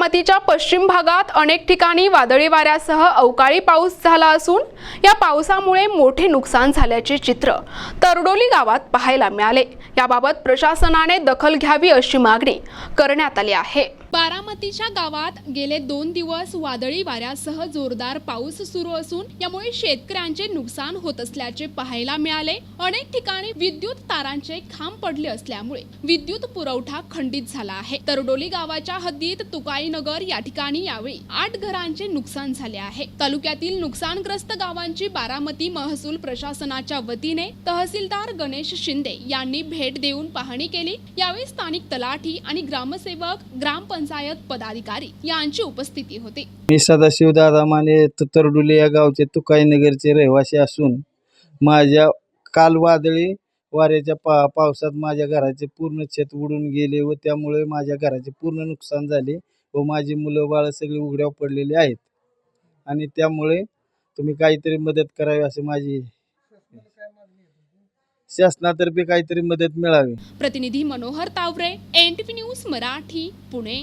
बारामतीच्या पश्चिम भागात अनेक ठिकाणी वादळी वाऱ्यासह अवकाळी पाऊस झाला असून या पावसामुळे मोठे नुकसान झाल्याचे चित्र तरडोली गावात पाहायला मिळाले। याबाबत प्रशासनाने दखल घ्यावी अशी मागणी करण्यात आली आहे। बारामतीच्या गावात गेले 2 दिवस वादळी वाऱ्यासह जोरदार पाऊस सुरू असून यामुळे शेतकऱ्यांचे नुकसान होत असल्याचे पाहायला मिळाले। अनेक ठिकाणी विद्युत तारांचे खांब पडले असल्यामुळे विद्युत पुरवठा खंडित झाला आहे। तरडोली गावाच्या हद्दीत तुकाईनगर या ठिकाणी यावेळी 8 घरांचे नुकसान झाले आहे। तालुक्यातील नुकसानग्रस्त गावांची बारामती महसूल प्रशासनाच्या वतीने तहसीलदार गणेश शिंदे यांनी भेट देऊन पाहणी केली। यावेळी स्थानिक तलाठी आणि ग्रामसेवक ग्रामपंचायत पदाधिकारी यांची उपस्थिती होती। मी सदाशिव दादा माने तरडोली या गावचे तुकाईनगरचे रहिवासी असून माझ्या काल वादळी वाऱ्याच्या पावसात माझ्या घराचे पूर्ण छत उडून गेले व त्यामुळे माझ्या घराचे पूर्ण नुकसान झाले व माझी मुलं बाळ सगळी उघड्यावर पडलेली आहेत आणि त्यामुळे तुम्ही काहीतरी मदत करावी अशी माझी शासनातर्फे काहीतरी मदत मिळावी। प्रतिनिधी मनोहर तावरे, NTV न्यूज मराठी, पुणे।